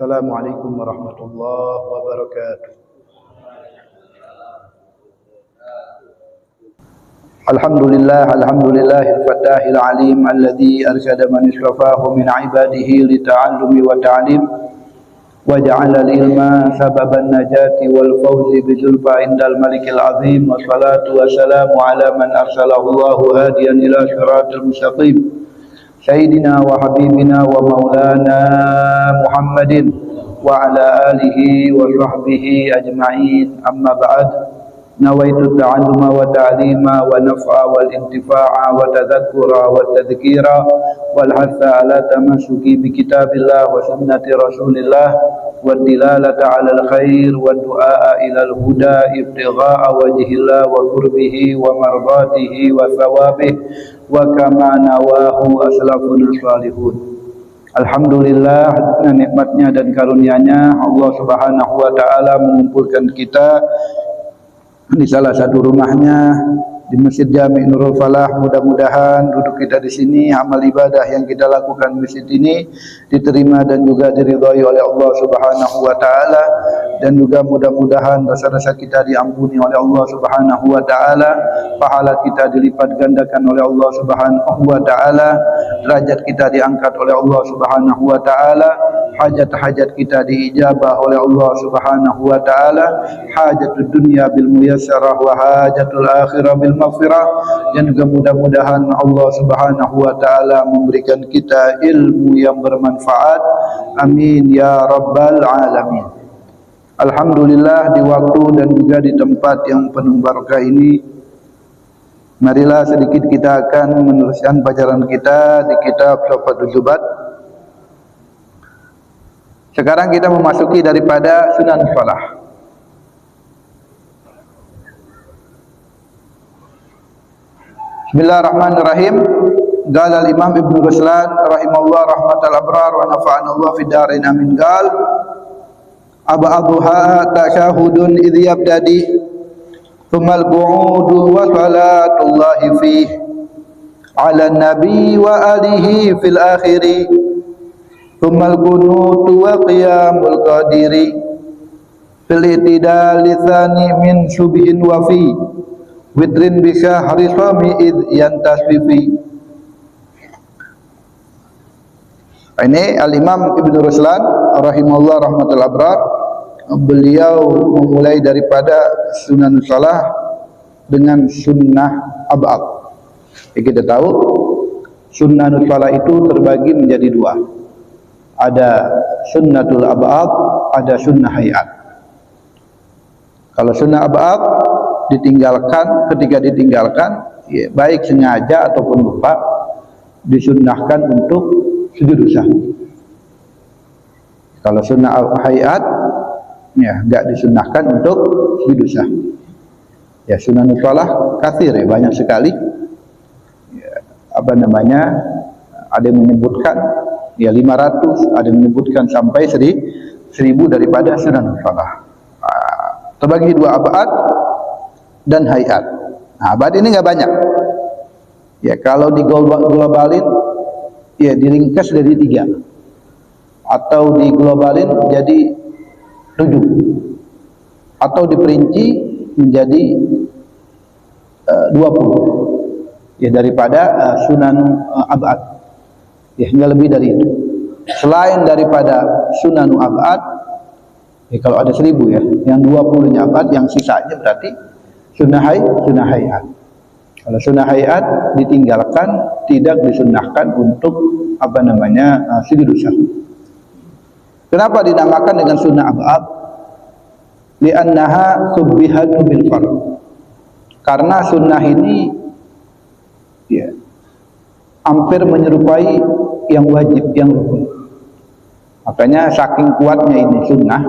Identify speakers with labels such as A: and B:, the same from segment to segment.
A: Assalamualaikum warahmatullahi wabarakatuh. Alhamdulillahil fatahil alim alladzi arsyada man istafahu min ibadihi li ta'allumi wa ta'lim wa ja'ala al-ilma sababan najati wal fawzi bi zulfa indal malikil azim wa salatu wassalamu ala man arsalahu Allahu hadiyan ila siratal mustaqim Sayyidina wa habibina wa maulana Muhammadin wa ala alihi wa sahbihi ajma'in, amma ba'd. Nawaitu ta'alluma wa ta'lima wa naf'a wal intifa'a wa tadhakkura wa tadhkira wal hatha ala tamassuki bi kitabillah wa sunnati rasulillah wa dilalata ala al khair wa du'a ila al huda ibtigha'a wajhillah wa qurbihi wa mardatihi wa thawabihi wa kama nawahu aslafun salihun. Alhamdulillah, dengan nikmatnya dan karunia-Nya Allah Subhanahu wa taala mengumpulkan kita di salah satu rumahnya di Masjid Jami' Nurul Falah. Mudah-mudahan duduk kita di sini, amal ibadah yang kita lakukan di masjid ini diterima dan juga diridhai oleh Allah Subhanahu wa taala, dan juga mudah-mudahan dosa-dosa kita diampuni oleh Allah Subhanahu wa taala, pahala kita dilipat gandakan oleh Allah Subhanahu wa taala, derajat kita diangkat oleh Allah Subhanahu wa taala, hajat-hajat kita diijabah oleh Allah Subhanahu wa taala, hajatud dunya bil muyassarah wa hajatul akhirah bil maghfirah, dan juga mudah-mudahan Allah Subhanahu wa taala memberikan kita ilmu yang bermanfaat. Amin ya rabbal alamin. Alhamdulillah, di waktu dan juga di tempat yang penuh barakah ini, marilah sedikit kita akan meneruskan pelajaran kita di kitab Tuhfatul Zubat. Sekarang kita memasuki daripada Sunan Shalah. Bismillahirrahmanirrahim. Qala al-Imam Ibnu Ruslan rahimahullah rahmatal abrar wa nafa'ana Allah fid dharain amin. Qal ab'adhuha tashahudun idh yabtadi thumma al-qu'udu wa salatullahi fihi ala nabi wa alihi fil akhiri thumma al-qunutu wa qiyamul qadiri fil itidali thani min subhin wa fi witrin bi syahri shami idh yantasfifi. Ini Al-Imam Ibnu Ruslan rahimahullah rahmatul abrar, beliau memulai daripada Sunan Shalah dengan sunnah ab'ad. Kita tahu Sunan Shalah itu terbagi menjadi dua. Ada sunnatul ab'ad, ada sunnah hayat. Kalau sunnah ab'ad ditinggalkan, ketika ditinggalkan ya, baik sengaja ataupun lupa, disunnahkan untuk sujud sahwi. Kalau sunnah hayat ya enggak disunnahkan untuk sujud sahwi. Ya, Sunan Shalah katsir ya, banyak sekali. Ya, ada yang menyebutkan ya 500, ada yang menyebutkan sampai 1000 daripada Sunan Shalah. Terbagi dua, abad dan hayat. Nah, abad ini enggak banyak. Ya, kalau diglobalin ya diringkas jadi 3 atau diglobalin jadi 7 atau diperinci menjadi 20 ya daripada sunan abad ya, hingga lebih dari itu. Selain daripada sunan abad ya, kalau ada 1000 ya, yang 20 nya abad, yang sisanya berarti sunnah hayat. Kalau sunnah hayat ditinggalkan, tidak disunnahkan untuk sujud sahwi. Kenapa dinamakan dengan sunnah ab'ad? Li'annaha subbihatu bil fard. Karena sunnah ini ya hampir menyerupai yang wajib, yang rukun. Makanya saking kuatnya ini sunnah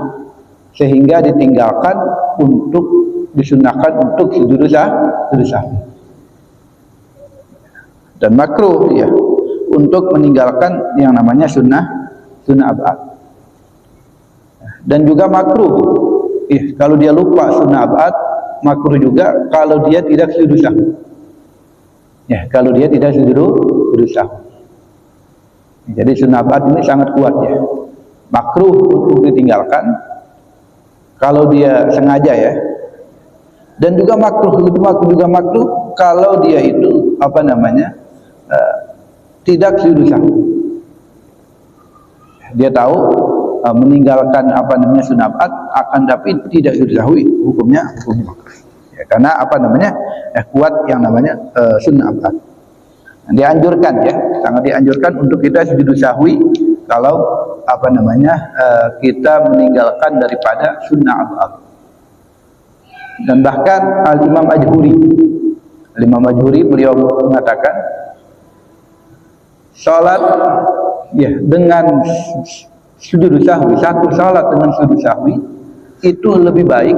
A: sehingga ditinggalkan untuk disunnahkan untuk sujud sahwi. Dan makruh ya untuk meninggalkan yang namanya sunnah ab'ad. Dan juga makruh kalau dia lupa sunnah ab'ad, makruh juga kalau dia tidak sujud sahwi. Ya, kalau dia tidak sujud sahwi. Jadi sunnah ab'ad ini sangat kuat ya. makruh untuk ditinggalkan kalau dia sengaja ya. Dan juga makruh, lebih makruh juga makruh kalau dia itu tidak sujud sahwi. Dia tahu meninggalkan sunnah abad akan tapi tidak sujud sahwi, hukumnya makruh. Ya, karena kuat yang namanya sunnah abad. Dianjurkan ya, sangat dianjurkan untuk kita sujud sahwi kalau kita meninggalkan daripada sunnah abad. Dan bahkan Al-Imam Ajhuri beliau mengatakan salat ya dengan sujud sahwi, satu salat dengan sujud sahwi itu lebih baik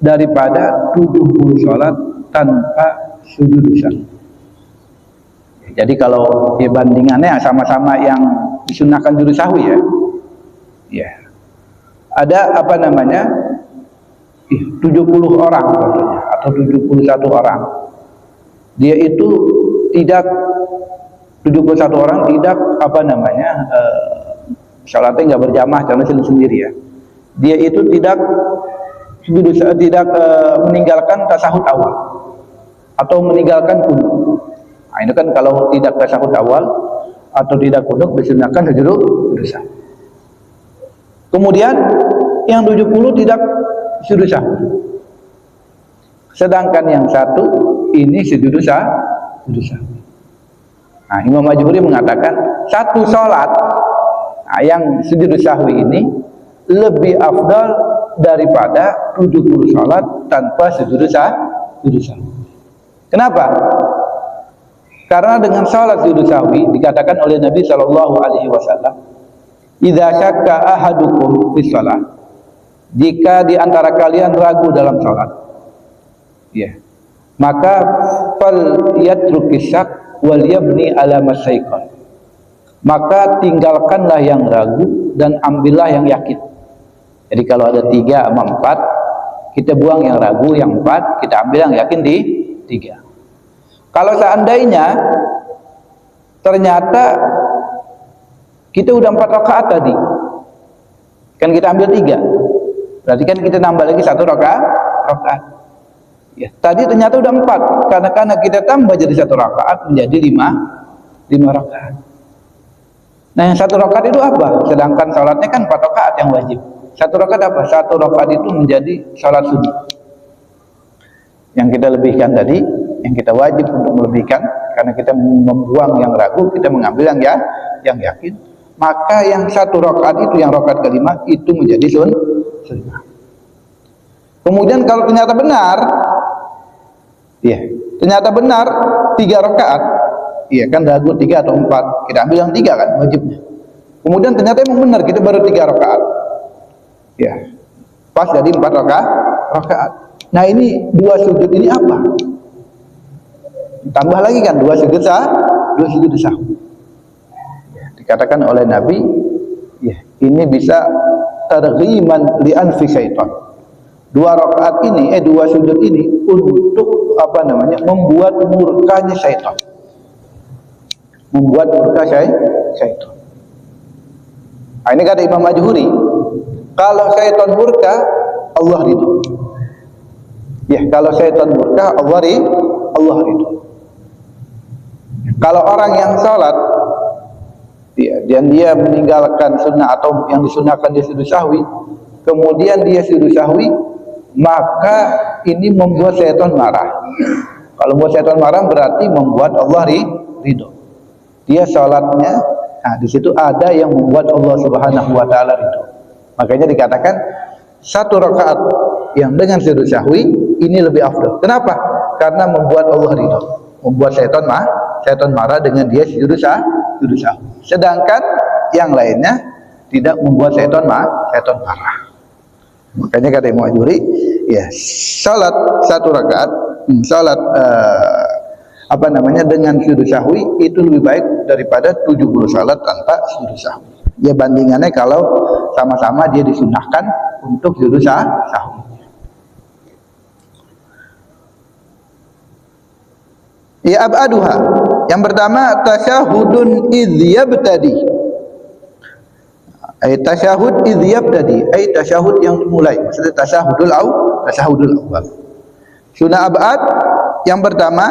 A: daripada 70 salat tanpa sujud sahwi. Jadi kalau dibandingannya sama-sama yang disunahkan sujud sahwi ya. Ya. Ada 70 orang contohnya atau 71 orang. Dia itu tidak 71 orang tidak salatnya nggak berjamaah karena sendiri ya. Dia itu tidak meninggalkan tasahud awal atau meninggalkan kunut. Nah, ini kan kalau tidak tasahud awal atau tidak kunut disunahkan sujud sahwi. Kemudian yang 70 tidak sujud sahwi. Sedangkan yang satu ini sujud sahwi. Nah, Imam Ajhuri mengatakan satu salat yang sujud sahwi ini lebih afdal daripada 70 salat tanpa sujud sahwi. Kenapa? Karena dengan salat sujud sahwi dikatakan oleh Nabi sallallahu alaihi wasallam, "Idza syakka ahadukum fi shalah," jika di antara kalian ragu dalam salat, ya, maka fal yatrukis syak wal yabni ala masyaiqan. Maka tinggalkanlah yang ragu dan ambillah yang yakin. Jadi kalau ada 3 sama 4, kita buang yang ragu, yang 4 kita ambil yang yakin di 3. Kalau seandainya ternyata kita udah 4 rakaat tadi, kan kita ambil 3, berarti kan kita nambah lagi 1 rakaat. Ya, tadi ternyata udah 4, karena kita tambah jadi 1 rakaat menjadi 5 rakaat. Nah, yang 1 rakaat itu apa? Sedangkan salatnya kan 4 rakaat yang wajib. 1 rakaat apa? 1 rakaat itu menjadi salat sunnah. Yang kita lebihkan tadi, yang kita wajib untuk melebihkan, karena kita membuang yang ragu, kita mengambil yang yakin. Maka yang 1 rakaat itu, yang rakaat kelima itu menjadi sunnah. Kemudian kalau ternyata benar, ya, ternyata benar 3 rakaat, iya kan ragu 3 atau 4, kita ambil yang 3 kan wajibnya. Kemudian ternyata emang benar kita baru 3 rakaat, ya, pas jadi 4 rakaat. Nah, ini 2 sujud ini apa? Tambah lagi kan 2 sujud sahwi. Ya, dikatakan oleh Nabi, ya, ini bisa targhiman li anfi syaitan. 2 rakaat ini, 2 sujud ini untuk membuat murkanya syaitan. Membuat murka syaitan. Nah, ini kata Imam Ajhuri, kalau syaitan murka, Allah ridho. Ya, kalau syaitan murka, Allah ridho. Kalau orang yang salat, ya, dan dia meninggalkan sunnah atau yang disunahkan dia sujud sahwi, kemudian dia sujud sahwi, maka ini membuat syaitan marah. Kalau membuat syaitan marah berarti membuat Allah ridho. Dia salatnya, nah di situ ada yang membuat Allah Subhanahu wa taala ridho. Makanya dikatakan 1 rakaat yang dengan sujud sahwi ini lebih afdal. Kenapa? Karena membuat Allah ridho, membuat syaitan marah dengan dia sujud sahwi. Sedangkan yang lainnya tidak membuat syaitan marah. Makanya kata Imam Ajhuri, ya, salat 1 rakaat, salat dengan sujud sahwi itu lebih baik daripada 70 salat tanpa sujud sahwi. Ya, bandingannya kalau sama-sama dia disunahkan untuk sujud sahwi. Ya, ab'aduha. Yang pertama tasyahudun idh yabtadi. Ay tasyahud idh yabtadi, ay tasyahud yang dimulai. Maksudnya tasyahudul awal. Sunnah ab'ad yang pertama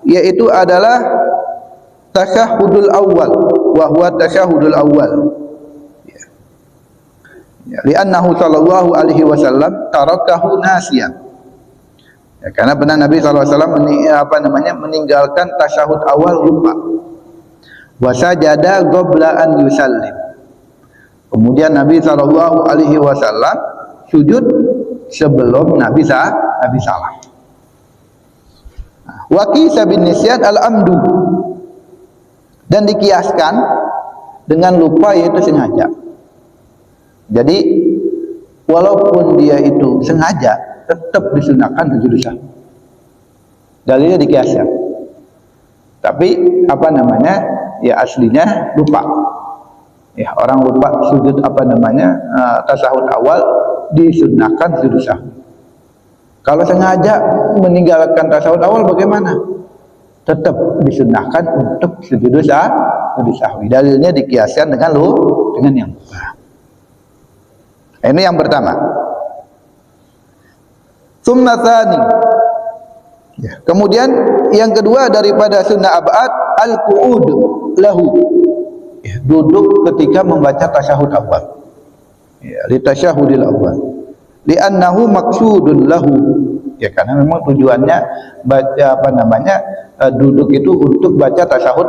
A: yaitu adalah tasyahudul awal, wa huwa tasyahudul awal. Ya, li'annahu sallallahu alaihi wasallam tarakahu nasiyan. Ya, karena benar Nabi sallallahu alaihi wasallam meninggalkan tasyahud awal lupa. Wa sajada qabla an yusallim. Kemudian Nabi sallallahu alaihi wasallam sujud sebelum Nabi salam. Wa qisa bin nisyan al-amdu, dan dikiaskan dengan lupa yaitu sengaja. Jadi walaupun dia itu sengaja tetap disunahkan sujud sahwi. Dalilnya dikiaskan. Tapi ya aslinya lupa. Ya, orang lupa sujud tasahud awal disunahkan sujud sahwi. Kalau sengaja meninggalkan tasahud awal bagaimana? Tetap disunahkan untuk sujud sahwi. Dalilnya dikiaskan dengan yang lupa. Ini yang pertama. Tsumma tsani. Ya, kemudian yang kedua daripada sunnah ab'ad al-qu'ud lahu. Ya, duduk ketika membaca tasyahud awal. Ya, li tasyahudil awal. Li'annahu maqsudun lahu. Ya, karena memang tujuannya baca duduk itu untuk baca tasyahud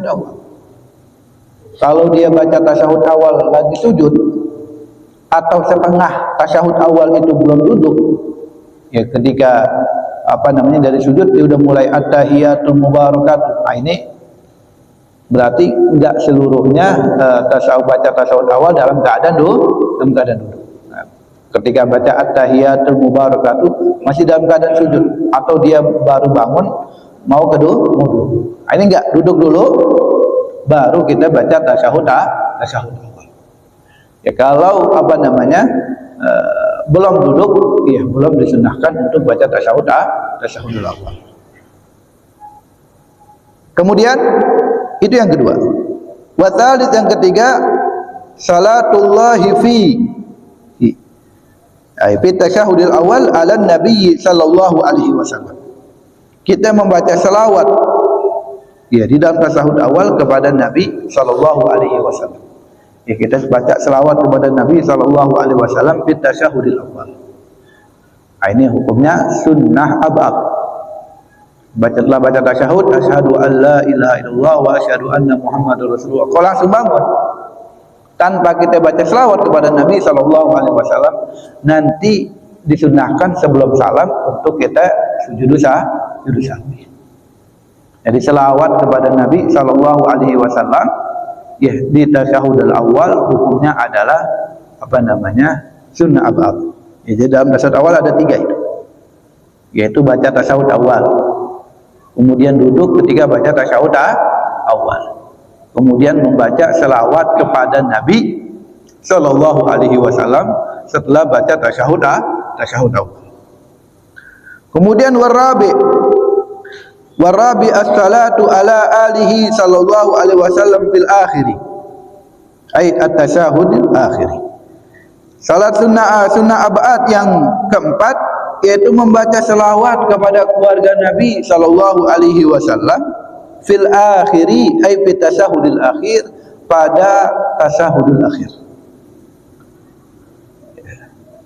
A: awal. Kalau dia baca tasyahud awal lagi sujud atau setengah tasyahud awal itu belum duduk, ya ketika dari sujud dia udah mulai at-tahiyatul mubarakatuh. Nah, ini berarti enggak seluruhnya baca tasawuf awal dalam keadaan duduk. Nah, ketika baca at-tahiyatul mubarakatuh masih dalam keadaan sujud atau dia baru bangun mau duduk. Nah, ini enggak, duduk dulu baru kita baca tasawuf awal. Ya kalau belum duduk, ya belum disunahkan untuk baca tasawuful awal. Kemudian itu yang kedua. Wa tsalits, yang ketiga, salatullahi fi tasyahudil awal ala nabi sallallahu alaihi wasallam. Kita membaca selawat ya di dalam tasyahud awal kepada Nabi sallallahu alaihi wasallam. Ya, kita baca selawat kepada Nabi sallallahu alaihi wasallam fi tasyahudil awal. Ini hukumnya sunnah ab'ad. Setelah baca tasyahud, asyhadu an la ilaha illallah wa asyhadu anna muhammadar rasulullah. Kalau langsung bangun tanpa kita baca selawat kepada Nabi sallallahu alaihi wasallam, nanti disunnahkan sebelum salam untuk kita sujud sahwi. Jadi selawat kepada Nabi sallallahu alaihi wasallam ya di tasyahudul awal hukumnya adalah sunnah ab'ad. Ya, jadi dalam tasyahud awal ada 3 itu. Yaitu baca tasyahud awal. Kemudian duduk ketika baca tasyahud awal. Kemudian membaca selawat kepada Nabi sallallahu alaihi wasallam setelah baca tasyahud awal. Kemudian warabi as-salatu ala alihi sallallahu alaihi wasallam fil akhiri. Ay at-tasyahud akhiri. Salat sunnah ab'ad yang keempat yaitu membaca selawat kepada keluarga Nabi sallallahu alaihi wasallam fil akhiri, ay fi tasyahudil akhir, pada tasyahudul akhir.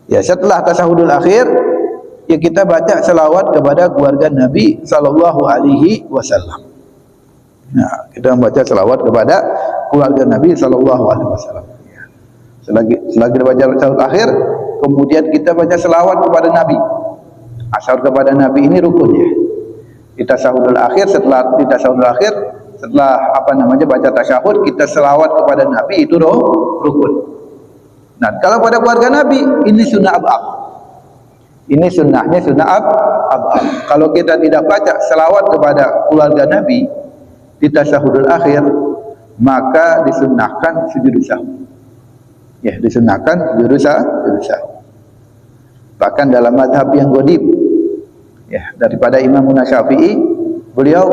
A: Ya, setelah tasyahudul akhir ya kita baca selawat kepada keluarga Nabi sallallahu alaihi wasallam. Nah, kita membaca selawat kepada keluarga Nabi sallallahu alaihi wasallam. Selagi baca selawat akhir, kemudian kita baca selawat kepada Nabi. Asal kepada Nabi ini rukun ya. Di tasyahudul akhir, setelah baca tasyahud, kita selawat kepada Nabi, itu rukun. Nah, kalau pada keluarga Nabi ini sunnah ab'ad. Ini sunnahnya sunnah ab'ad. Kalau kita tidak baca selawat kepada keluarga Nabi di tasyahudul akhir, maka disunnahkan sujud sahwi. Ya, disunnahkan sujud sahwi. Bahkan dalam mazhab yang ghodib ya daripada Imam Syafi'i, beliau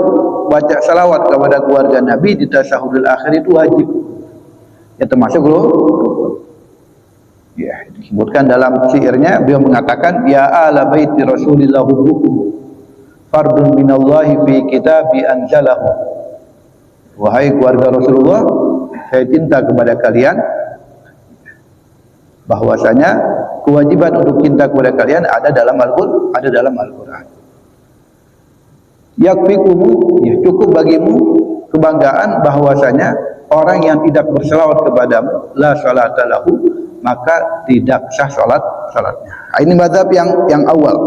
A: baca salawat kepada keluarga Nabi di tasyahudul akhir itu wajib. Ya termasuk rukun. Ya, disebutkan dalam syairnya, beliau mengatakan, ya ala baiti Rasulillah hubbukum fardun minallahi fi kitabi anzalahu. Wahai keluarga Rasulullah, saya cinta kepada kalian, bahwasanya kewajiban untuk cinta kepada kalian ada dalam Al-Qur'an. Yakfikumu, ya cukup bagimu kebanggaan bahwasanya orang yang tidak berselawat kepadamu la salata lahu, maka tidak sah salatnya. Ini mazhab yang awal.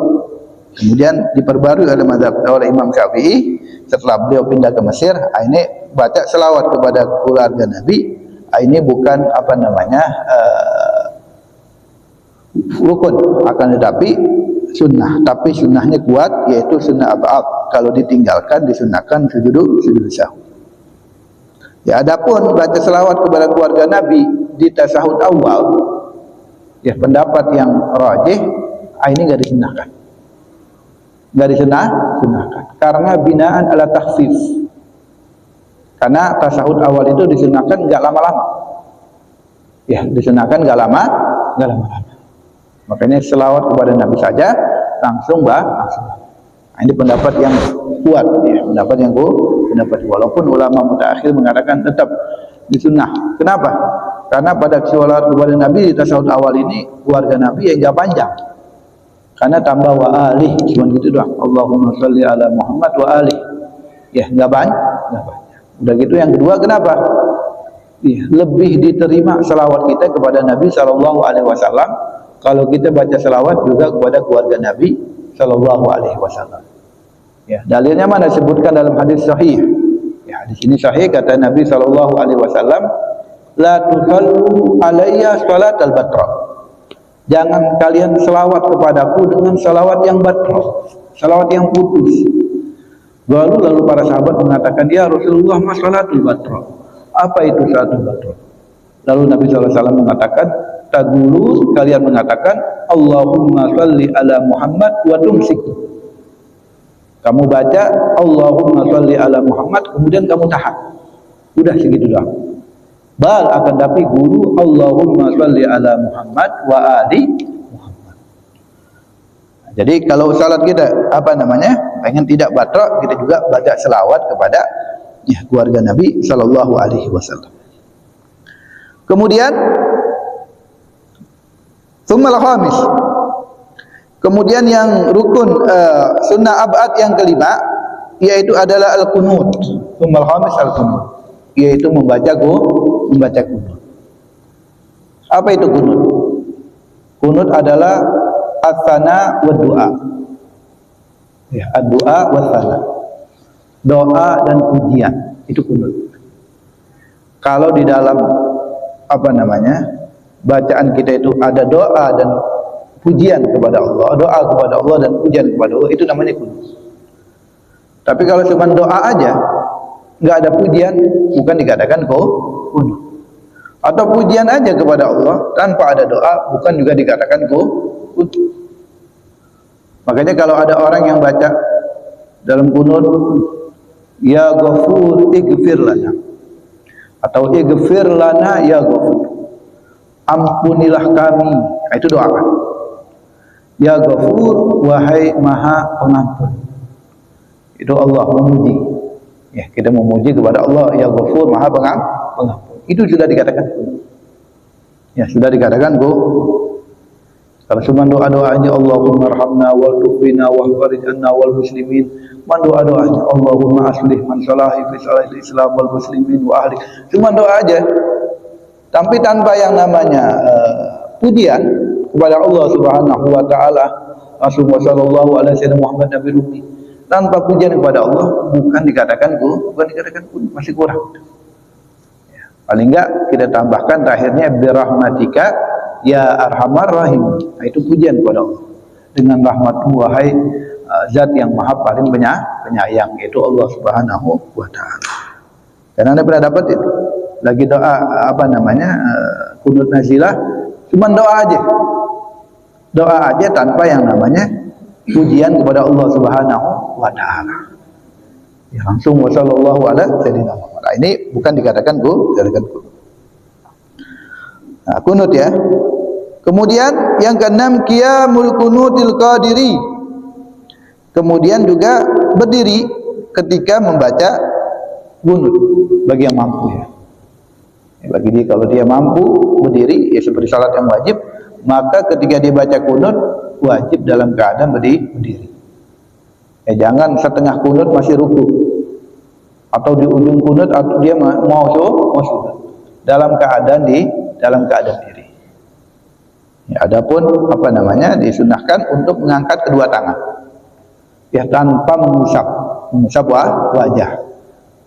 A: Kemudian diperbarui oleh Imam Syafi'i setelah beliau pindah ke Mesir. Ini baca selawat kepada keluarga Nabi. Ini bukan rukun, akan tetapi sunnah. Tapi sunnahnya kuat, yaitu sunnah ab'ad. Kalau ditinggalkan disunnahkan sujud sahwi. Ya, adapun baca selawat kepada keluarga Nabi di tasahud awal, ya pendapat yang rajih, ini enggak disunnahkan. Enggak disunnahkan karena binaan ala takhfif. Karena tasahud awal itu disunnahkan enggak lama-lama. Ya, disunnahkan enggak lama-lama. Makanya selawat kepada Nabi saja langsung. Ini pendapat yang kuat, ya, pendapat walaupun ulama mutaakhir mengatakan tetap disunnah. Kenapa? Karena pada selawat kepada Nabi di tasawuf awal ini keluarga Nabi yang enggak panjang. Karena tambah wa alih, cuma gitu doang. Allahumma shalli ala Muhammad wa alih. Ya, enggak banyak. Udah gitu yang kedua, kenapa? Ya, lebih diterima selawat kita kepada Nabi sallallahu alaihi wasallam kalau kita baca selawat juga kepada keluarga Nabi sallallahu alaihi wasallam. Ya, dalilnya mana? Disebutkan dalam hadis sahih. Ya, hadis ini sahih, kata Nabi sallallahu alaihi wasallam, la tusallu alayya salatal batra. Jangan kalian selawat kepadaku dengan selawat yang batra, selawat yang putus. Lalu para sahabat mengatakan, ya Rasulullah, ma salatul batra? Apa itu salatul batra? Lalu Nabi sallallahu alaihi wasallam mengatakan, taqulu, kalian mengatakan, Allahumma shalli ala Muhammad wa tumsik. Kamu baca Allahumma shalli ala Muhammad, kemudian kamu tahan. Udah segitu doang. Bal akan tapi guru Allahumma shalli ala Muhammad wa ali Muhammad. Jadi kalau salat kita pengen tidak batrok, kita juga baca selawat kepada keluarga Nabi sallallahu alaihi wasallam. Kemudian tsummal khamis. Kemudian yang rukun sunnah ab'ad yang kelima yaitu adalah al-qunut. Tsummal khamis al-qunut, yaitu membaca qunut. Apa itu qunut? Qunut adalah as-sana wa du'a. Ya, ad-du'a wa sana. Doa dan pujian, itu qunut. Kalau di dalam bacaan kita itu ada doa dan pujian kepada Allah, doa kepada Allah dan pujian kepada Allah, itu namanya qunut. Tapi kalau cuma doa aja, enggak ada pujian, bukan dikatakan qunut. Atau pujian aja kepada Allah tanpa ada doa, bukan juga dikatakan qunut. Makanya kalau ada orang yang baca dalam qunut, ya Ghafur ighfir lana, atau ighfir lana ya Ghafur, ampunilah kami, itu doa. Ya Ghafur, wahai Maha Pengampun. Itu Allah memuji. Ya, kita memuji kepada Allah, ya Ghafur, Maha Pengampun. Itu sudah dikatakan. Ya, sudah dikatakan Kalau cuma doa-doanya Allahumma arhamna wal tuqina wa farij anna wal muslimin, man doa-doanya Allahumma aslih man salahi fi salahil Islam wal muslimin wa ahli. Cuma doa aja. Tapi tanpa yang namanya pujian kepada Allah Subhanahu wa taala, Rasulullah sallallahu alaihi wasallam Muhammad Nabi Rumi, tanpa pujian kepada Allah bukan dikatakan masih kurang. Ya, paling enggak kita tambahkan terakhirnya birahmatika ya arhamar rahim. Nah, itu pujian kepada Allah. Dengan rahmat-Mu wahai zat yang maha paling penyayang, yaitu Allah Subhanahu wa taala. Dan Anda pernah dapat itu? Lagi doa qunut nazilah, cuma doa aja. Doa aja tanpa yang namanya pujian kepada Allah Subhanahu wa taala. Ya, langsung wasallallahu ala sayyidina Muhammad. Ini bukan dikatakan qunut. Nah, kunut ya. Kemudian yang keenam qiyamul kunutil qadiri. Kemudian juga berdiri ketika membaca kunut bagi yang mampu ya. Bagi dia, kalau dia mampu berdiri ya seperti salat yang wajib, maka ketika dia baca kunut wajib dalam keadaan berdiri. Jangan setengah kunut masih ruku, atau di ujung kunut atau dia mau sujud. Dalam keadaan diri. Ya, adapun disunahkan untuk mengangkat kedua tangan. Ya, tanpa mengusap wajah.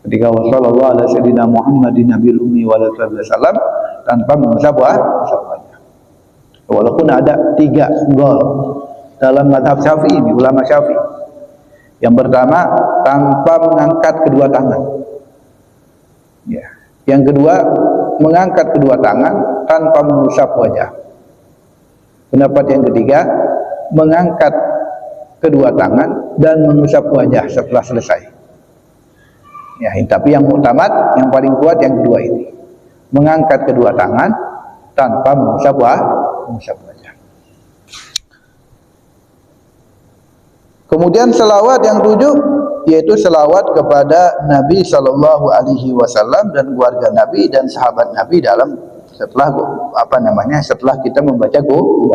A: Ketika Rasulullah ala sayyidina Muhammadin Nabil Ummi wa sallam tanpa mengusap wajah. Walaupun ada 3 gol dalam mazhab Syafi'i ini, ulama Syafi'i. Yang pertama, tanpa mengangkat kedua tangan. Ya. Yang kedua, mengangkat kedua tangan tanpa mengusap wajah. Pendapat yang ketiga, mengangkat kedua tangan dan mengusap wajah setelah selesai. Ya, tapi yang muktamad, yang paling kuat yang kedua ini. Mengangkat kedua tangan tanpa mengusap wajah. Kemudian selawat yang 7 yaitu selawat kepada Nabi sallallahu alaihi wasallam dan keluarga Nabi dan sahabat Nabi dalam setelah kita membaca kunut.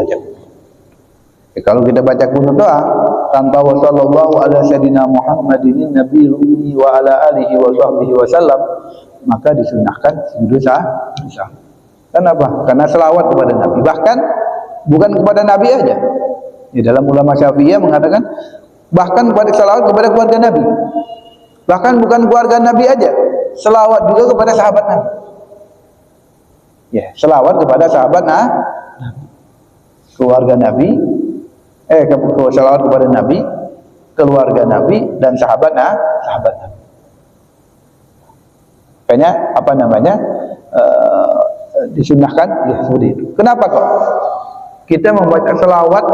A: Kalau kita baca kunut doang tanpa sallallahu ala sayyidina Muhammadin nabiyil ummi wa ala alihi wa sahbihi wasallam, maka disunahkan sujud sahwi. Kenapa? Karena selawat kepada Nabi. Bahkan bukan kepada Nabi aja. Di dalam ulama Syafi'iyah mengatakan bahkan kepada selawat kepada keluarga Nabi. Bahkan bukan keluarga Nabi aja, selawat juga kepada sahabat Nabi. Ya, selawat kepada sahabat Nabi, keluarga Nabi, selawat kepada Nabi, keluarga Nabi dan sahabat Nabi. Makanya disunahkan ya seperti itu. Kenapa kok kita membaca selawat?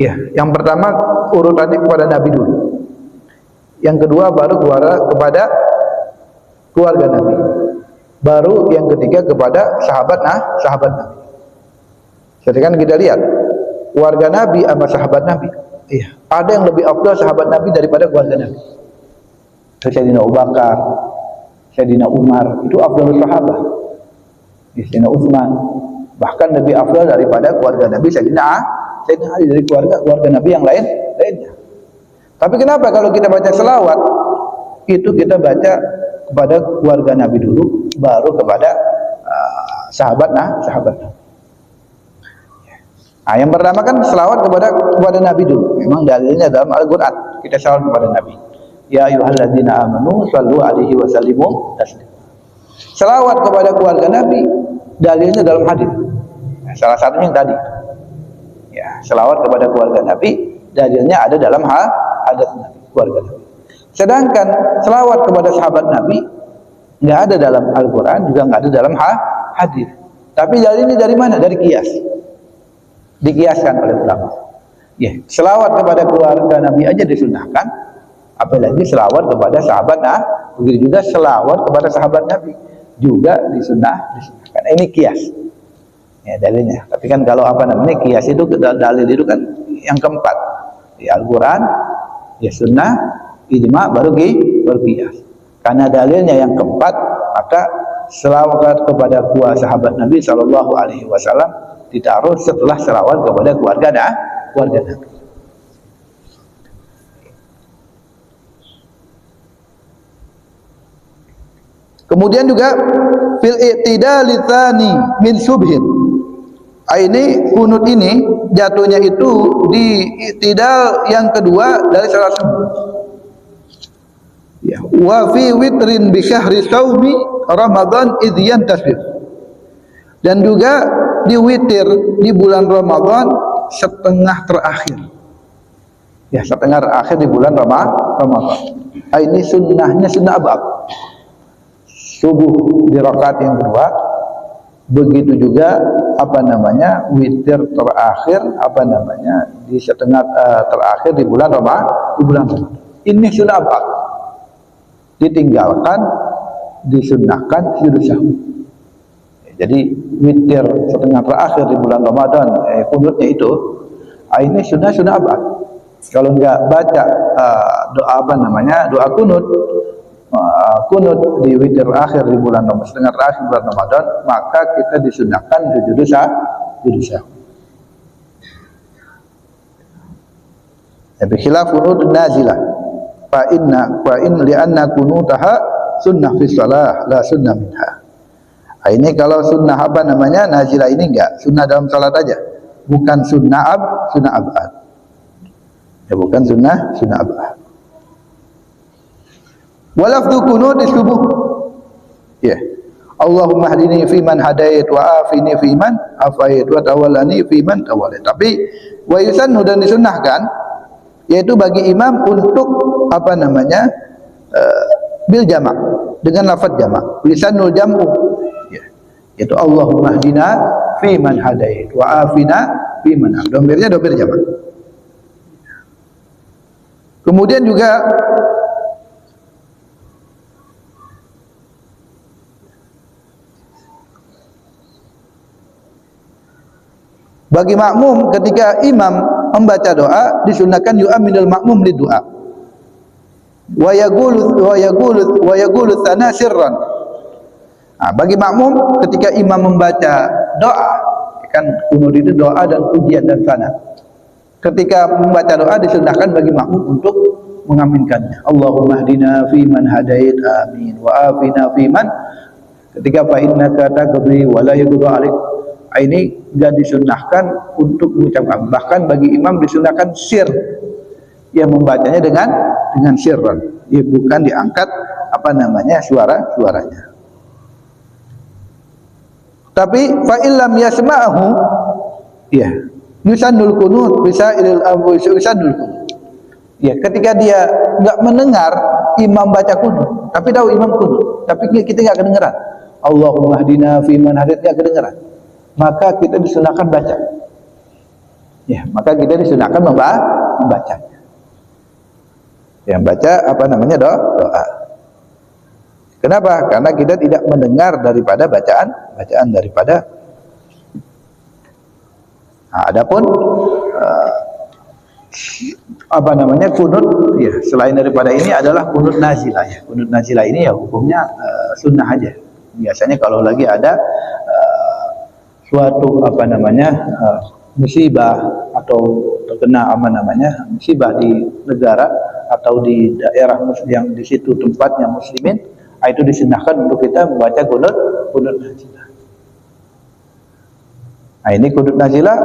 A: Ya, yang pertama urutannya kepada Nabi dulu. Yang kedua baru kepada keluarga Nabi. Baru yang ketiga kepada sahabat Nabi. Sedangkan kita lihat keluarga Nabi sama sahabat Nabi. Iya, ada yang lebih afdal sahabat Nabi daripada keluarga Nabi. Sayyidina Abu Bakar, Sayyidina Umar, itu afdalus sahabat. Sayyidina Utsman, bahkan lebih afdal daripada keluarga Nabi Sayyidina Ali, dari keluarga Nabi yang lainnya. Tapi kenapa kalau kita baca selawat itu kita baca kepada keluarga Nabi dulu, baru kepada sahabat Nabi. Nah, yang pertama kan selawat kepada Nabi dulu. Memang dalilnya dalam Al-Qur'an kita selawat kepada Nabi. Ya ayyuhalladzina amanu shallu alaihi wa sallimu taslima. Selawat kepada keluarga Nabi dalilnya dalam hadis. Nah, salah satunya yang tadi. Ya, selawat kepada keluarga Nabi dalilnya ada dalam hadis Nabi, keluarga Nabi. Sedangkan selawat kepada sahabat Nabi nggak ada dalam Al-Quran, juga nggak ada dalam hadis. Tapi dalilnya dari mana? Dari qiyas. Dikiaskan oleh ulama. Ya, selawat kepada keluarga Nabi aja disunahkan, apalagi selawat kepada sahabat Nabi. Begitu juga selawat kepada sahabat Nabi juga disunahkan. Ini qiyas. Ya, dalilnya. Tapi kan kalau qiyas itu dalil itu kan yang keempat. Ya, Al-Quran, ya sunnah, ijma, baru qiyas. Karena dalilnya yang keempat, maka selawat kepada sahabat Nabi sallallahu alaihi wasallam ditaruh setelah selawat kepada keluarga Nabi. Kemudian juga fil i'tidali tsani min subhin. Ini kunut ini jatuhnya itu di i'tidal yang kedua dari salat subuh. Ya, wa fi witrin bi syahri shaumi Ramadan idyan tasbih. Dan juga di witir di bulan Ramadan setengah terakhir. Ya, setengah terakhir di bulan Ramadan. Ini sunnahnya sunnah abad. Subuh di rakaat yang kedua. Begitu juga witir terakhir di setengah terakhir di bulan Ramadan. Ini sunnah abad. Ditinggalkan, disunnahkan sujud sahwi. Jadi witir setengah terakhir di bulan Ramadan, kunutnya itu, ini sunnah abad. Kalau enggak baca doa doa kunut, kunut di witir akhir di bulan Ramadan, setengah terakhir bulan Ramadan, maka kita disunahkan sujud sahwi. Tapi khilaf kunut nazilah. Fa in li'anna kunutaha sunnah fi shalah la sunnah minha. Ini kalau sunnah nazilah ini enggak sunnah dalam salat aja, bukan sunnah abad. Ya, bukan sunnah abad. Walafdu kunut di subuh. Ya. Allahumma hdini fi man hadait wa afini fi man afait wa tawallani fi man tawallait. Tapi wa yusannu, dan disunnahkan, yaitu bagi imam untuk bil jamak, dengan lafaz jamak. Lisanul jam'u. Ya. Yaitu Allahumma hdina fi man hadait wa afina fi man afait. Domirnya domir jamak. Kemudian juga bagi makmum ketika imam membaca doa disunahkan yu'minul makmum li doa. Wa yaqulu tsana sirran. Bagi makmum ketika imam membaca doa, kan kunut itu doa dan pujian dan sana. Ketika membaca doa disunahkan bagi makmum untuk mengaminkannya. Allahumma hdina fi man hadait, amin, wa afina fi man, ketika fa innaka taqdi wa la yuqda alaik. Ini enggak disunahkan untuk mengucapkan, bahkan bagi imam disunahkan sir, yang membacanya dengan sirran, ya, bukan diangkat suaranya. Tapi fa illam yasma'hu, ya, yusannul kunut bisa ilal yusannul kunut. Ya, ketika dia enggak mendengar imam baca kunut, tapi tahu imam kunut, tapi kita enggak kedengaran. Allahumma hdina fi man hadait, enggak kedengaran. Maka kita disunahkan baca. Ya, maka kita disunahkan membaca. Yang baca doa. Kenapa? Karena kita tidak mendengar daripada bacaan daripada. Adapun kunut, ya, selain daripada ini adalah kunut nazilah, ya. Kunut nazilah ini ya hukumnya sunnah aja. Biasanya kalau lagi ada suatu musibah atau terkena musibah di negara atau di daerah yang di situ tempatnya muslimin, itu disunahkan untuk kita membaca kunut nazilah. Ini kunut nazilah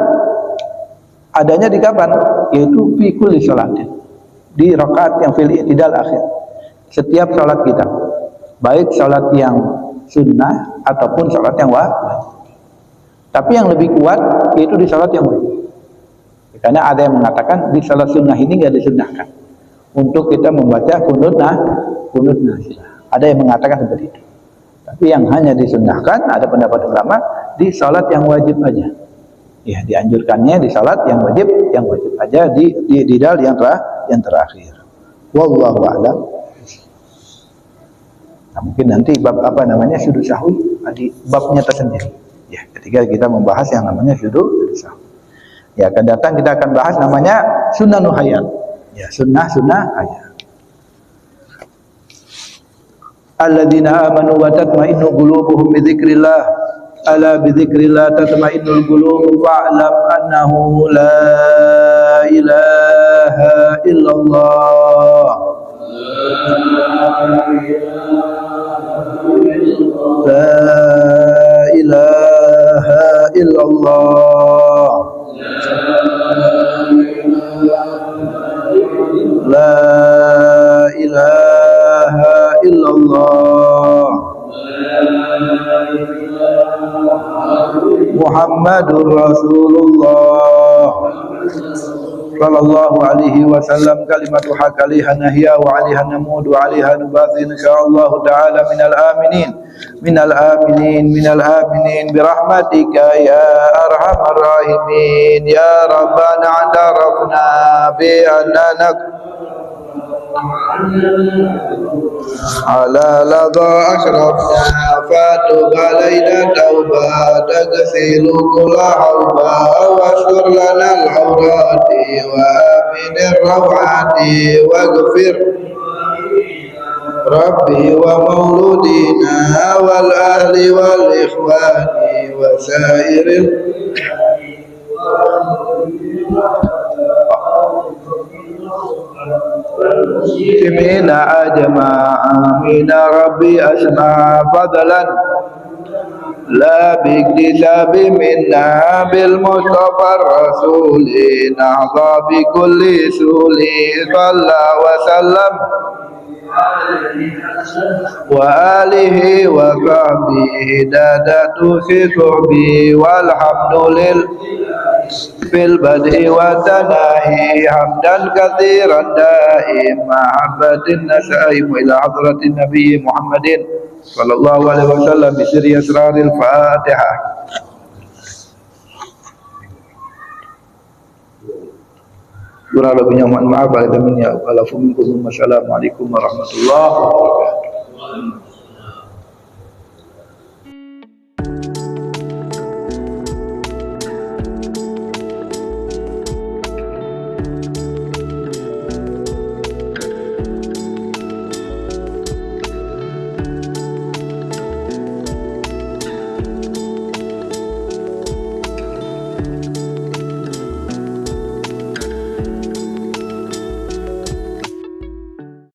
A: adanya di kapan? Yaitu fi kulli sholatin, di rakaat yang fil i'tidal akhir. Setiap salat kita, baik salat yang sunnah ataupun salat yang wajib. Tapi yang lebih kuat yaitu di salat yang wajib. Karena ada yang mengatakan di salat sunnah ini enggak disunnahkan untuk kita membaca kunut nazilah. Ada yang mengatakan seperti itu. Tapi yang hanya disunnahkan, ada pendapat ulama, di salat yang wajib aja. Ya, dianjurkannya di salat yang wajib aja, di i'tidal yang terakhir. Wallahu a'lam. Nah, mungkin nanti bab sujud sahwi di babnya tersendiri. Ya, ketika kita membahas yang namanya sujud sahwi. Ya, akan datang kita akan bahas namanya sunnah hayat. Ya, sunnah hayat. Alladzina amanu wa tatma'innu qulubuhum bi dzikrillah. Ala bi dzikrillah tatma'innul qulub, fa'lam annahu la ilaha illallah. La ilaha illallah. La ilaha illallah. Muhammadur Rasulullah sallallahu alaihi wasallam. Kalimatu hakaliha nahya wa alaiha namud wa alaiha nubath insyaallah taala minal aminin birahmatika ya arhamar rahimin ya rabbana atarafna bi annana على لظى أشرفنا فتب علينا توبة تغسل كل حوبة واستر لنا العورات وآمن الروعات واغفر ربي ومولودينا والأهل والإخوان وسائر المسلمين أجمعين ربي أسمع فضلا لا باكتساب منا بالمصطفى الرسول نعطى بكل سول صلى وسلم وآله وصحبه هدادة صحبه والحمد لله في البدء والتناهي حمدا كثيرا دائما عبد النسائم إلى حضرة النبي محمد صلى الله عليه وسلم بسر أسرار الفاتحة. Kurang lebihnya mohon maaf. Assalamualaikum warahmatullahi wabarakatuh.